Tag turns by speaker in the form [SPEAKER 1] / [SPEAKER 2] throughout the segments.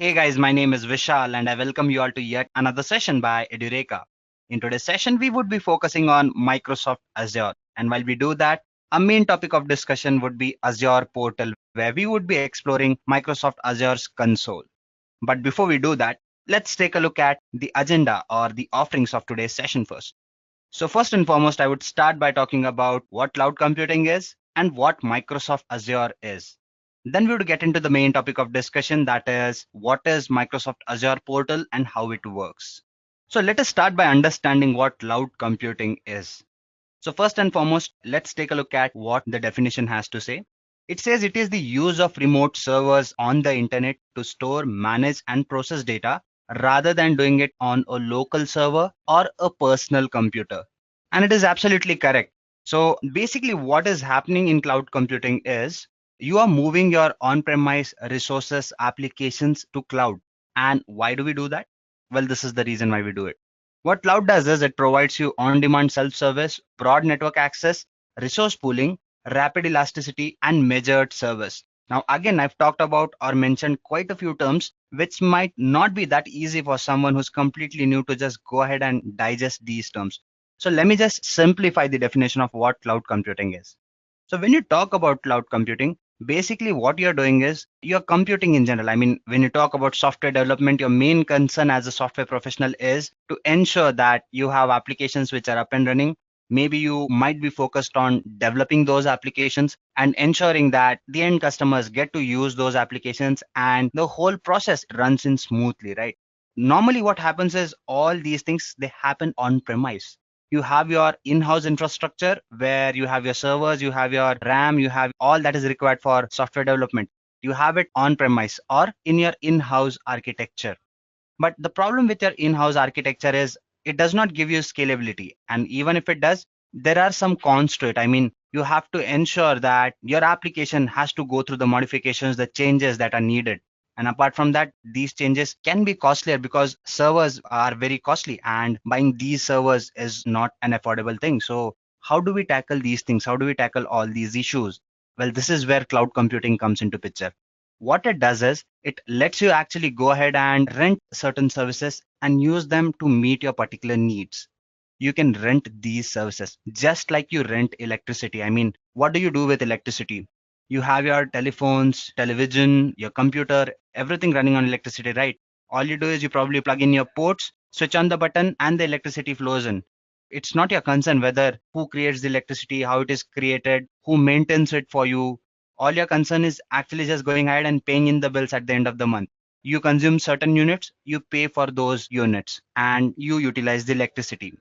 [SPEAKER 1] Hey guys, my name is Vishal and I welcome you all to yet another session by Edureka. In today's session, we would be focusing on Microsoft Azure. And while we do that, a main topic of discussion would be Azure Portal, where we would be exploring Microsoft Azure's console. But before we do that, let's take a look at the agenda or the offerings of today's session first. So first and foremost, I would start by talking about what cloud computing is and what Microsoft Azure is. Then we would get into the main topic of discussion, that is what is Microsoft Azure portal and how it works. So let us start by understanding what cloud computing is. So first and foremost, let's take a look at what the definition has to say. It says it is the use of remote servers on the internet to store, manage and process data rather than doing it on a local server or a personal computer. And it is absolutely correct. So basically what is happening in cloud computing is you are moving your on-premise resources applications to cloud. And why do we do that? Well, this is the reason why we do it. What cloud does is it provides you on-demand self-service, broad network access, resource pooling, rapid elasticity, and measured service. Now, again, I've talked about or mentioned quite a few terms which might not be that easy for someone who's completely new to just go ahead and digest these terms. So let me just simplify the definition of what cloud computing is. So when you talk about cloud computing, basically what you're doing is you're computing in general. I mean, when you talk about software development, your main concern as a software professional is to ensure that you have applications which are up and running. Maybe you might be focused on developing those applications and ensuring that the end customers get to use those applications and the whole process runs in smoothly, right? Normally what happens is all these things, they happen on premise. You have your in-house infrastructure where you have your servers, you have your RAM, you have all that is required for software development. You have it on premise or in your in-house architecture. But the problem with your in-house architecture is it does not give you scalability. And even if it does, there are some cons to it. I mean, you have to ensure that your application has to go through the modifications, the changes that are needed. And apart from that, these changes can be costlier because servers are very costly and buying these servers is not an affordable thing. So how do we tackle these things? How do we tackle all these issues? Well, this is where cloud computing comes into picture. What it does is it lets you actually go ahead and rent certain services and use them to meet your particular needs. You can rent these services just like you rent electricity. I mean, what do you do with electricity? You have your telephones, television, your computer, everything running on electricity, right? All you do is you probably plug in your ports, switch on the button, and the electricity flows in. It's not your concern whether who creates the electricity, how it is created, who maintains it for you. All your concern is actually just going ahead and paying in the bills at the end of the month. You consume certain units, you pay for those units, and you utilize the electricity.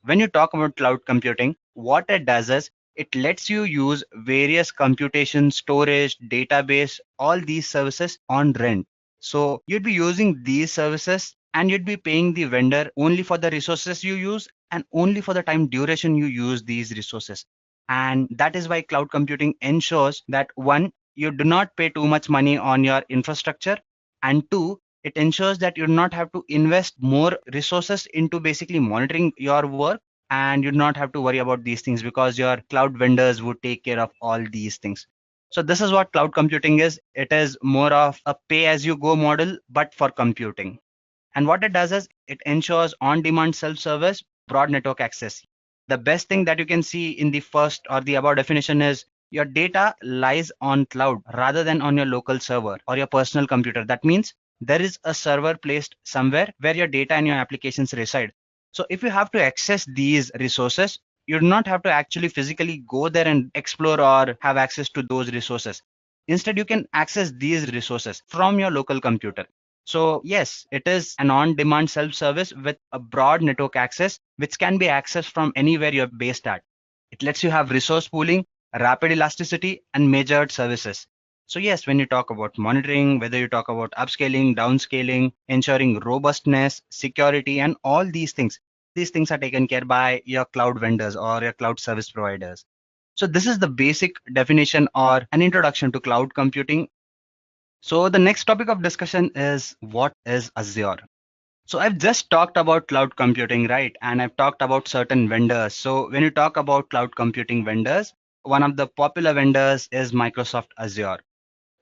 [SPEAKER 1] When you talk about cloud computing, what it does is it lets you use various computation, storage, database, all these services on rent. So you'd be using these services and you'd be paying the vendor only for the resources you use and only for the time duration you use these resources. And that is why cloud computing ensures that one, you do not pay too much money on your infrastructure, and two, it ensures that you do not have to invest more resources into basically monitoring your work, and you do not have to worry about these things because your cloud vendors would take care of all these things. So this is what cloud computing is. It is more of a pay as you go model, but for computing. And what it does is it ensures on-demand self-service, broad network access. The best thing that you can see in the first or the above definition is your data lies on cloud rather than on your local server or your personal computer. That means there is a server placed somewhere where your data and your applications reside. So if you have to access these resources, you do not have to actually physically go there and explore or have access to those resources. Instead, you can access these resources from your local computer. So yes, it is an on-demand self-service with a broad network access, which can be accessed from anywhere you're based at. It lets you have resource pooling, rapid elasticity, and measured services. So yes, when you talk about monitoring, whether you talk about upscaling, downscaling, ensuring robustness, security, and all these things are taken care by your cloud vendors or your cloud service providers. So this is the basic definition or an introduction to cloud computing. So the next topic of discussion is what is Azure? So I've just talked about cloud computing, right? And I've talked about certain vendors. So when you talk about cloud computing vendors, one of the popular vendors is Microsoft Azure.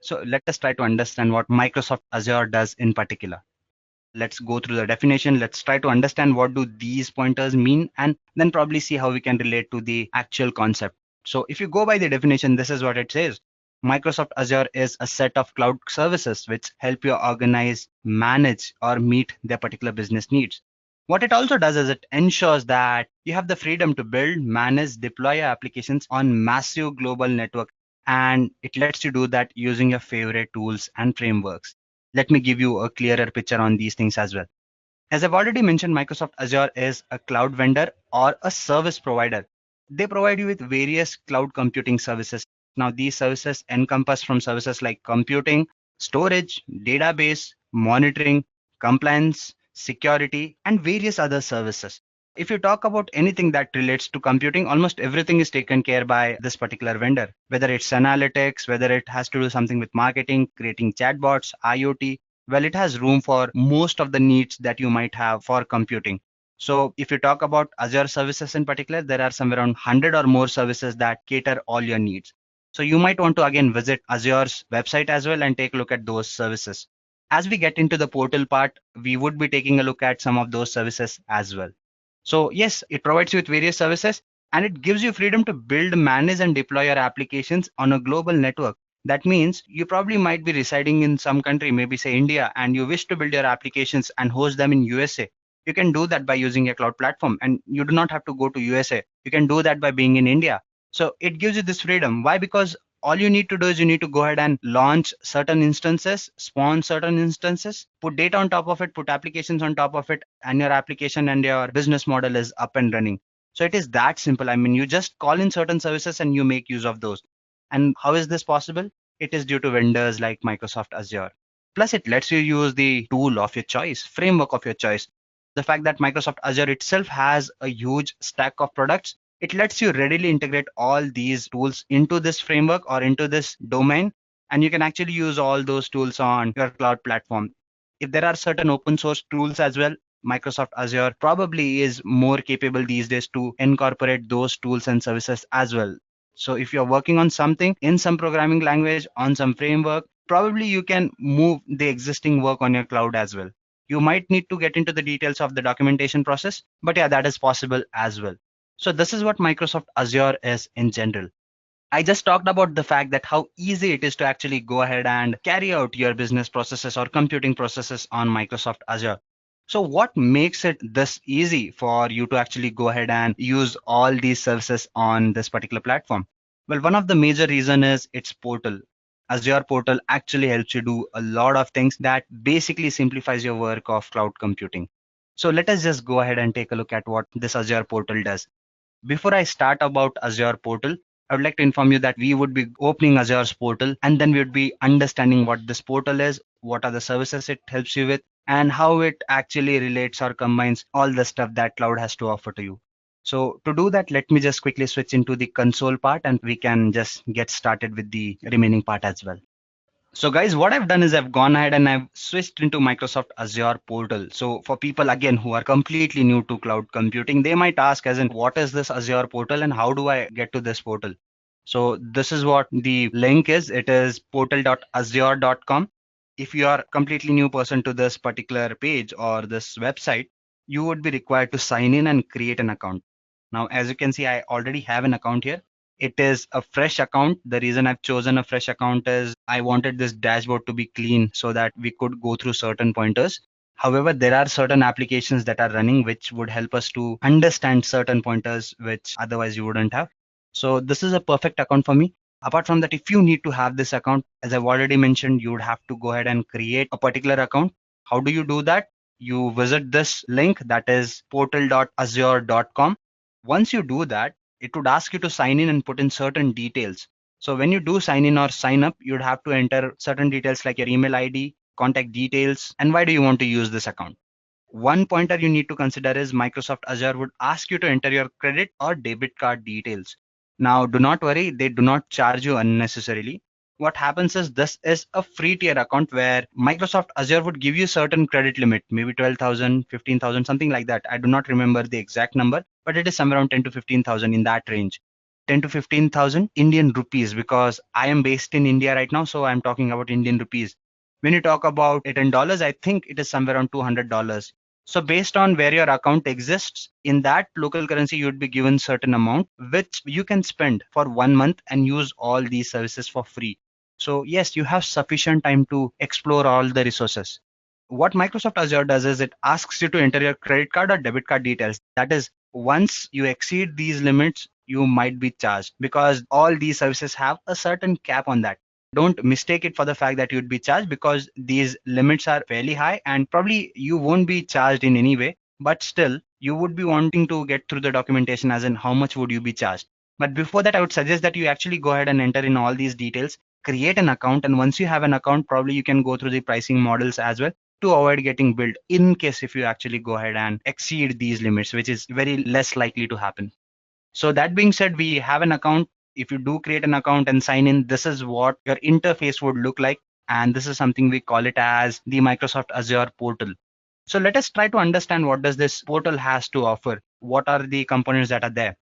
[SPEAKER 1] So let us try to understand what Microsoft Azure does in particular. Let's go through the definition. Let's try to understand what do these pointers mean, and then probably see how we can relate to the actual concept. So if you go by the definition, this is what it says. Microsoft Azure is a set of cloud services which help you organize, manage, or meet their particular business needs. What it also does is it ensures that you have the freedom to build, manage, deploy your applications on massive global network, and it lets you do that using your favorite tools and frameworks. Let me give you a clearer picture on these things as well. As I've already mentioned, Microsoft Azure is a cloud vendor or a service provider. They provide you with various cloud computing services. Now, these services encompass from services like computing, storage, database, monitoring, compliance, security, and various other services. If you talk about anything that relates to computing, almost everything is taken care by this particular vendor, whether it's analytics, whether it has to do something with marketing, creating chatbots, IoT. Well, it has room for most of the needs that you might have for computing. So if you talk about Azure services in particular, there are some around 100 or more services that cater all your needs. So you might want to again visit Azure's website as well and take a look at those services. As we get into the portal part, we would be taking a look at some of those services as well. So yes, it provides you with various services and it gives you freedom to build, manage, and deploy your applications on a global network. That means you probably might be residing in some country, maybe say India, and you wish to build your applications and host them in USA. You can do that by using a cloud platform, and you do not have to go to USA. You can do that by being in India. So it gives you this freedom. Why? Because all you need to do is you need to go ahead and launch certain instances, spawn certain instances, put data on top of it, put applications on top of it, and your application and your business model is up and running. So it is that simple. I mean, you just call in certain services and you make use of those. And how is this possible? It is due to vendors like Microsoft Azure. Plus, it lets you use the tool of your choice, framework of your choice. The fact that Microsoft Azure itself has a huge stack of products, it lets you readily integrate all these tools into this framework or into this domain, and you can actually use all those tools on your cloud platform. If there are certain open source tools as well, Microsoft Azure probably is more capable these days to incorporate those tools and services as well. So if you're working on something in some programming language, on some framework, probably you can move the existing work on your cloud as well. You might need to get into the details of the documentation process, but yeah, that is possible as well. So this is what Microsoft Azure is in general. I just talked about the fact that how easy it is to actually go ahead and carry out your business processes or computing processes on Microsoft Azure. So what makes it this easy for you to actually go ahead and use all these services on this particular platform? Well, one of the major reason is its portal. Azure portal actually helps you do a lot of things that basically simplifies your work of cloud computing. So let us just go ahead and take a look at what this Azure portal does. Before I start about Azure portal, I would like to inform you that we would be opening Azure's portal and then we would be understanding what this portal is, what are the services it helps you with, and how it actually relates or combines all the stuff that cloud has to offer to you. So to do that, let me just quickly switch into the console part and we can just get started with the remaining part as well. So guys, what I've done is I've gone ahead and I've switched into Microsoft Azure portal. So for people again who are completely new to cloud computing, they might ask as in what is this Azure portal and how do I get to this portal? So this is what the link is. It is portal.azure.com. If you are a completely new person to this particular page or this website, you would be required to sign in and create an account. Now, as you can see, I already have an account here. It is a fresh account. The reason I've chosen a fresh account is I wanted this dashboard to be clean so that we could go through certain pointers. However, there are certain applications that are running which would help us to understand certain pointers which otherwise you wouldn't have. So this is a perfect account for me. Apart from that, if you need to have this account, as I've already mentioned, you would have to go ahead and create a particular account. How do you do that? You visit this link, that is portal.azure.com. Once you do that, it would ask you to sign in and put in certain details. So when you do sign in or sign up, you'd have to enter certain details like your email ID, contact details, and why do you want to use this account. One pointer you need to consider is Microsoft Azure would ask you to enter your credit or debit card details. Now, do not worry, they do not charge you unnecessarily. What happens is this is a free tier account where Microsoft Azure would give you certain credit limit, maybe 12,000, 15,000, something like that. I do not remember the exact number, but it is somewhere around 10 to 15,000 in that range. 10 to 15,000 Indian rupees, because I am based in India right now. So I'm talking about Indian rupees. When you talk about it in dollars, I think it is somewhere around $200. So based on where your account exists, in that local currency, you would be given certain amount, which you can spend for 1 month and use all these services for free. So yes, you have sufficient time to explore all the resources. What Microsoft Azure does is it asks you to enter your credit card or debit card details. That is, once you exceed these limits, you might be charged, because all these services have a certain cap on that. Don't mistake it for the fact that you'd be charged, because these limits are fairly high and probably you won't be charged in any way, but still you would be wanting to get through the documentation as in how much would you be charged. But before that, I would suggest that you actually go ahead and enter in all these details, create an account, and once you have an account, probably you can go through the pricing models as well to avoid getting billed in case if you actually go ahead and exceed these limits, which is very less likely to happen. So that being said, we have an account. If you do create an account and sign in, this is what your interface would look like. And this is something we call it as the Microsoft Azure portal. So let us try to understand what does this portal has to offer. What are the components that are there?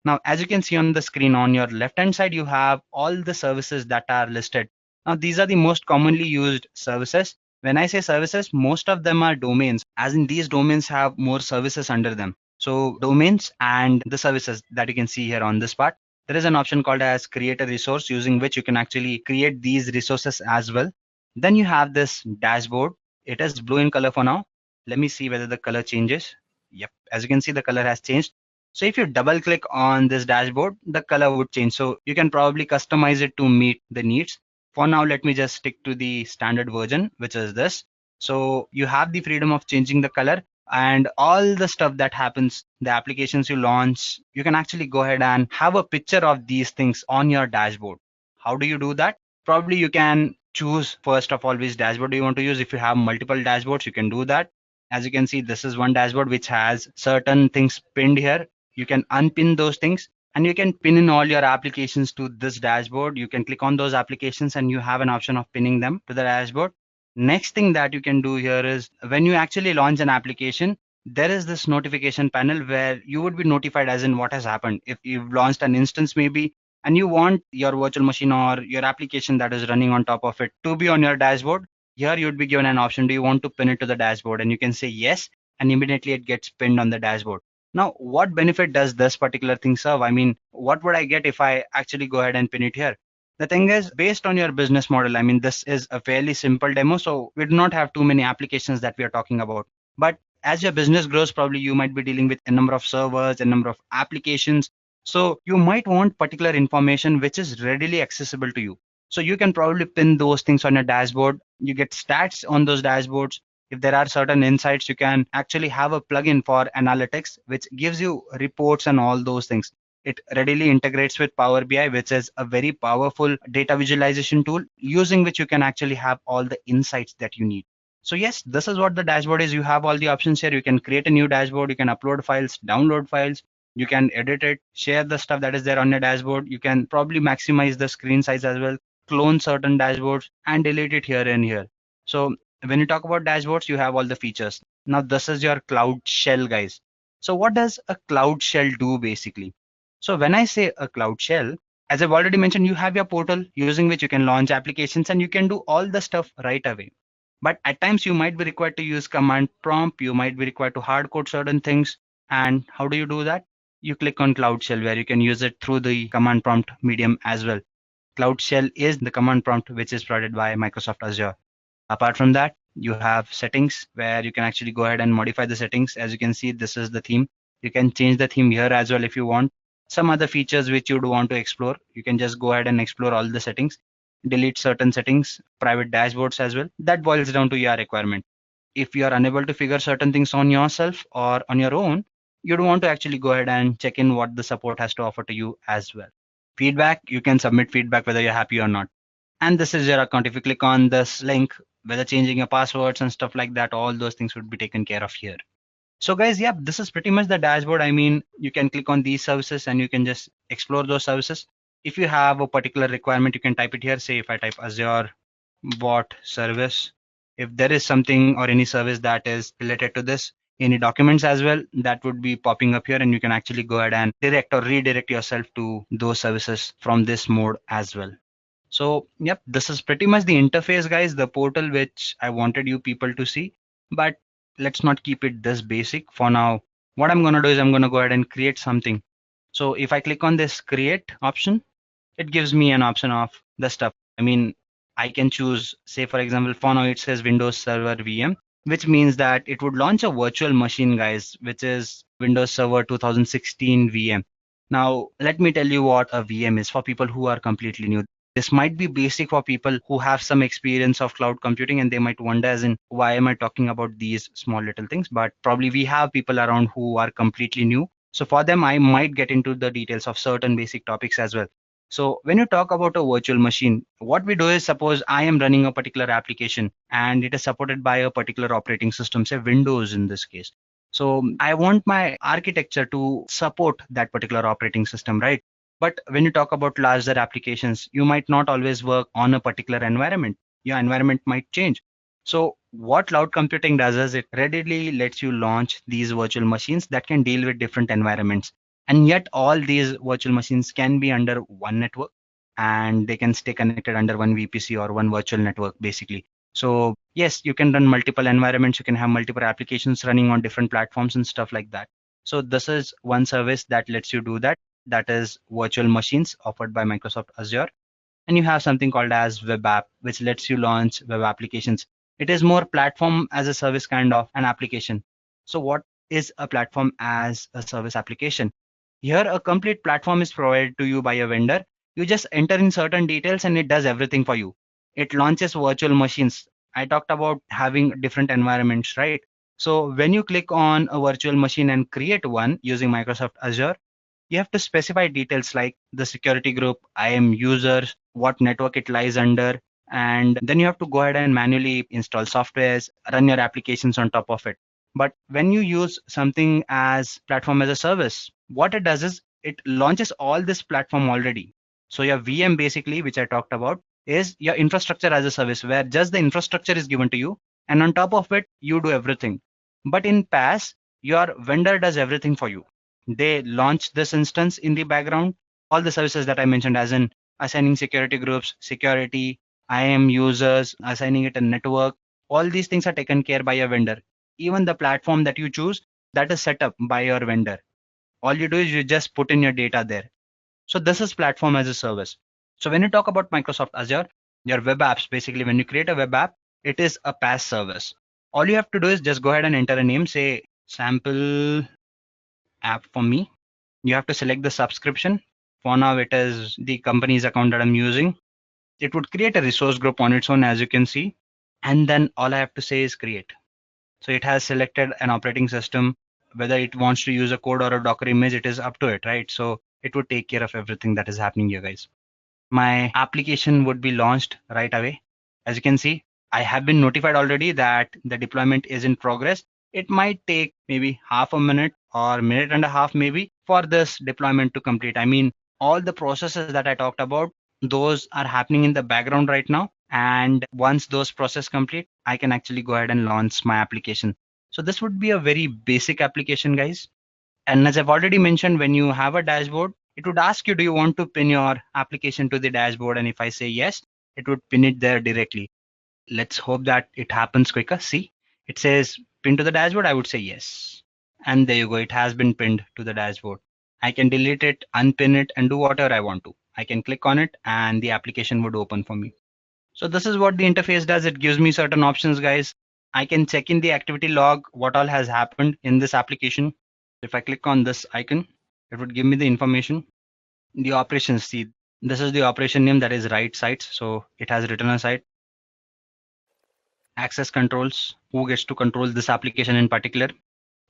[SPEAKER 1] Now, as you can see on the screen on your left hand side, you have all the services that are listed. Now, these are the most commonly used services. When I say services, most of them are domains, as in these domains have more services under them. So domains and the services that you can see here on this part, there is an option called as create a resource, using which you can actually create these resources as well. Then you have this dashboard. It is blue in color for now. Let me see whether the color changes. Yep, as you can see, the color has changed. So if you double click on this dashboard, the color would change. So you can probably customize it to meet the needs. For now, let me just stick to the standard version, which is this. So you have the freedom of changing the color, and all the stuff that happens, the applications you launch, you can actually go ahead and have a picture of these things on your dashboard. How do you do that? Probably you can choose first of all which dashboard do you want to use. If you have multiple dashboards, you can do that. As you can see, this is one dashboard which has certain things pinned here. You can unpin those things and you can pin in all your applications to this dashboard. You can click on those applications and you have an option of pinning them to the dashboard. Next thing that you can do here is when you actually launch an application, there is this notification panel where you would be notified as in what has happened. If you've launched an instance maybe and you want your virtual machine or your application that is running on top of it to be on your dashboard, here you'd be given an option. Do you want to pin it to the dashboard? And you can say yes, and immediately it gets pinned on the dashboard. Now, what benefit does this particular thing serve? I mean, what would I get if I actually go ahead and pin it here? The thing is, based on your business model, I mean, this is a fairly simple demo, so we do not have too many applications that we are talking about. But as your business grows, probably you might be dealing with a number of servers, a number of applications. So you might want particular information which is readily accessible to you. So you can probably pin those things on your dashboard. You get stats on those dashboards. If there are certain insights, you can actually have a plugin for analytics, which gives you reports and all those things. It readily integrates with Power BI, which is a very powerful data visualization tool, using which you can actually have all the insights that you need. So yes, this is what the dashboard is. You have all the options here. You can create a new dashboard. You can upload files, download files. You can edit it, share the stuff that is there on your dashboard. You can probably maximize the screen size as well, clone certain dashboards and delete it here and here. So when you talk about dashboards, you have all the features. Now this is your Cloud Shell, guys. So what does a Cloud Shell do basically? So when I say a Cloud Shell, as I've already mentioned, you have your portal using which you can launch applications and you can do all the stuff right away. But at times you might be required to use command prompt. You might be required to hard code certain things. And how do you do that? You click on Cloud Shell, where you can use it through the command prompt medium as well. Cloud Shell is the command prompt which is provided by Microsoft Azure. Apart from that, you have settings where you can actually go ahead and modify the settings. As you can see, this is the theme. You can change the theme here as well if you want. Some other features which you would want to explore, you can just go ahead and explore all the settings, delete certain settings, private dashboards as well. That boils down to your requirement. If you are unable to figure certain things on yourself or on your own, you'd want to actually go ahead and check in what the support has to offer to you as well. Feedback, you can submit feedback whether you're happy or not. And this is your account. If you click on this link, whether changing your passwords and stuff like that, all those things would be taken care of here. So guys, yeah, this is pretty much the dashboard. I mean, you can click on these services and you can just explore those services. If you have a particular requirement, you can type it here. Say if I type Azure bot service, if there is something or any service that is related to this, any documents as well, that would be popping up here, and you can actually go ahead and direct or redirect yourself to those services from this mode as well. So yep, this is pretty much the interface, guys, the portal which I wanted you people to see. But let's not keep it this basic for now. What I'm going to do is I'm going to go ahead and create something. So if I click on this create option, it gives me an option of the stuff. I mean, I can choose, say for example, for now it says Windows Server VM, which means that it would launch a virtual machine, guys, which is Windows Server 2016 VM. Now, let me tell you what a VM is for people who are completely new. This might be basic for people who have some experience of cloud computing, and they might wonder as in, why am I talking about these small little things? But probably we have people around who are completely new. So for them, I might get into the details of certain basic topics as well. So when you talk about a virtual machine, what we do is, suppose I am running a particular application and it is supported by a particular operating system, say Windows in this case. So I want my architecture to support that particular operating system, right? But when you talk about larger applications, you might not always work on a particular environment. Your environment might change. So what cloud computing does is it readily lets you launch these virtual machines that can deal with different environments. And yet all these virtual machines can be under one network, and they can stay connected under one VPC or one virtual network basically. So yes, you can run multiple environments, you can have multiple applications running on different platforms and stuff like that. So this is one service that lets you do that. That is virtual machines offered by Microsoft Azure. And you have something called as web app, which lets you launch web applications. It is more platform as a service kind of an application. So what is a platform as a service application? Here, a complete platform is provided to you by a vendor. You just enter in certain details and it does everything for you. It launches virtual machines. I talked about having different environments, right? So when you click on a virtual machine and create one using Microsoft Azure, you have to specify details like the security group, IAM users, what network it lies under, and then you have to go ahead and manually install softwares, run your applications on top of it. But when you use something as platform as a service, what it does is it launches all this platform already. So your VM basically, which I talked about, is your infrastructure as a service where just the infrastructure is given to you, and on top of it, you do everything. But in PaaS, your vendor does everything for you. They launch this instance in the background, all the services that I mentioned, as in assigning security groups, security, IAM users, assigning it a network. All these things are taken care by a vendor. Even the platform that you choose, that is set up by your vendor. All you do is you just put in your data there. So this is platform as a service. So when you talk about Microsoft Azure, your web apps, basically when you create a web app, it is a PaaS service. All you have to do is just go ahead and enter a name, say sample app for me. You have to select the subscription. For now, it is the company's account that I'm using. It would create a resource group on its own, as you can see. And then all I have to say is create. So it has selected an operating system. Whether it wants to use a code or a Docker image, it is up to it, right? So it would take care of everything that is happening here, guys. My application would be launched right away. As you can see, I have been notified already that the deployment is in progress. It might take maybe half a minute or minute and a half maybe for this deployment to complete. I mean, all the processes that I talked about, those are happening in the background right now. And once those processes complete, I can actually go ahead and launch my application. So this would be a very basic application, guys. And as I've already mentioned, when you have a dashboard, it would ask you, do you want to pin your application to the dashboard? And if I say yes, it would pin it there directly. Let's hope that it happens quicker. See, it says pin to the dashboard. I would say yes. And there you go. It has been pinned to the dashboard. I can delete it, unpin it, and do whatever I want to. I can click on it and the application would open for me. So this is what the interface does. It gives me certain options, guys. I can check in the activity log, what all has happened in this application. If I click on this icon, it would give me the information. The operations, see, this is the operation name, that is write sites. So it has written a site. Access controls, who gets to control this application in particular.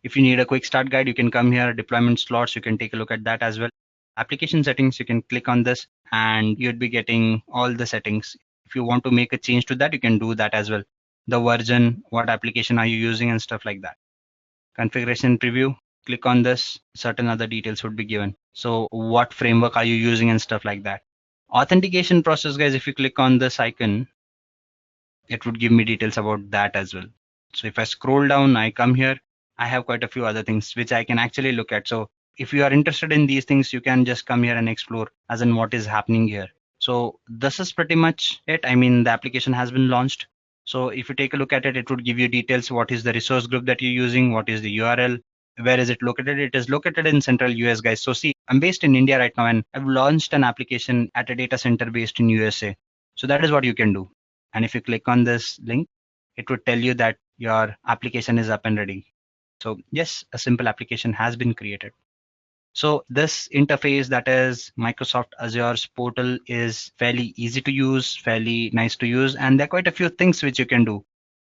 [SPEAKER 1] If you need a quick start guide, you can come here. Deployment slots, you can take a look at that as well. Application settings, you can click on this and you'd be getting all the settings. If you want to make a change to that, you can do that as well. The version, what application are you using and stuff like that. Configuration preview, click on this, certain other details would be given. So what framework are you using and stuff like that. Authentication process, guys, if you click on this icon, it would give me details about that as well. So if I scroll down, I come here, I have quite a few other things which I can actually look at. So if you are interested in these things, you can just come here and explore as in what is happening here. So this is pretty much it. I mean, the application has been launched. So if you take a look at it, it would give you details. What is the resource group that you're using? What is the URL? Where is it located? It is located in central US, guys. So see, I'm based in India right now and I've launched an application at a data center based in USA. So that is what you can do. And if you click on this link, it would tell you that your application is up and ready. So yes, a simple application has been created. So this interface, that is Microsoft Azure's portal, is fairly easy to use, fairly nice to use, and there are quite a few things which you can do.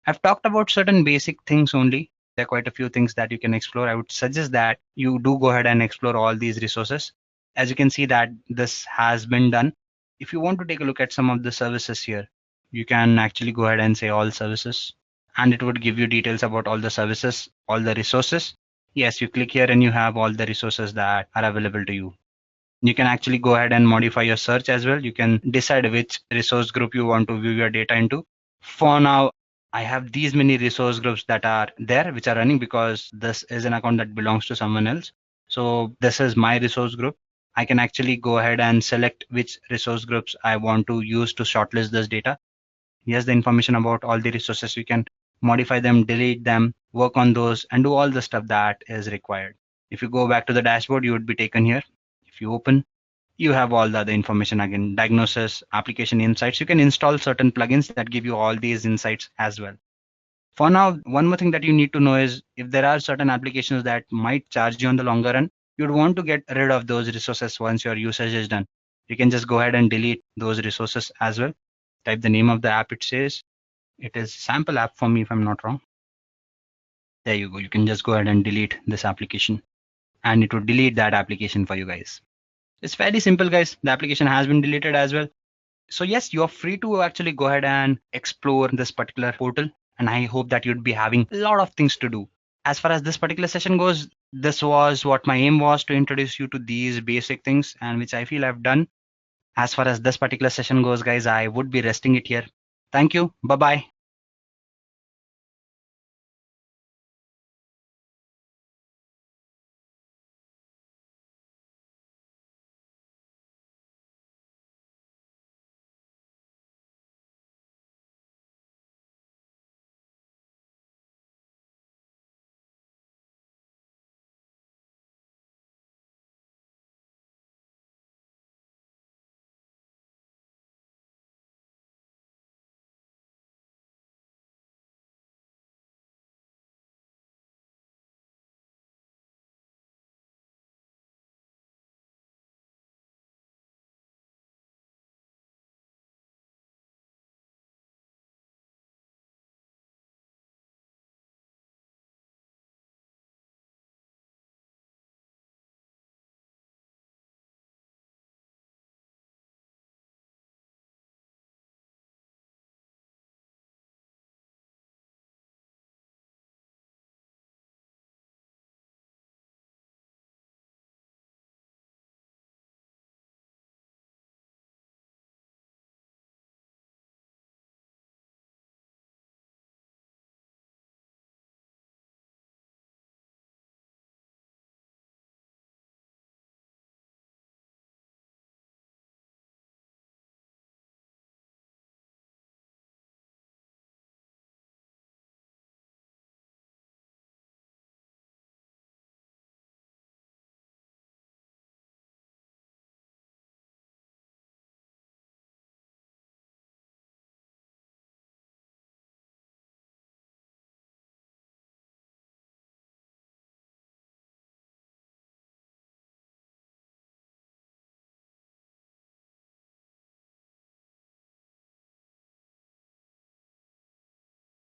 [SPEAKER 1] I've talked about certain basic things only. There are quite a few things that you can explore. I would suggest that you do go ahead and explore all these resources. As you can see that this has been done. If you want to take a look at some of the services here, you can actually go ahead and say all services, and it would give you details about all the services, all the resources. Yes, you click here and you have all the resources that are available to you. You can actually go ahead and modify your search as well. You can decide which resource group you want to view your data into. For now, I have these many resource groups that are there, which are running because this is an account that belongs to someone else. So this is my resource group. I can actually go ahead and select which resource groups I want to use to shortlist this data. Here's the information about all the resources. You can modify them, delete them, work on those, and do all the stuff that is required. If you go back to the dashboard, you would be taken here. If you open, you have all the other information again, diagnosis, application insights. You can install certain plugins that give you all these insights as well. For now, one more thing that you need to know is if there are certain applications that might charge you on the longer run, you'd want to get rid of those resources once your usage is done. You can just go ahead and delete those resources as well. Type the name of the app. It says it is sample app for me if I'm not wrong. There you go. You can just go ahead and delete this application and it will delete that application for you guys. It's fairly simple, guys. The application has been deleted as well. So yes, you are free to actually go ahead and explore this particular portal. And I hope that you'd be having a lot of things to do. As far as this particular session goes, this was what my aim was, to introduce you to these basic things, and which I feel I've done. As far as this particular session goes, guys, I would be resting it here. Thank you. Bye-bye.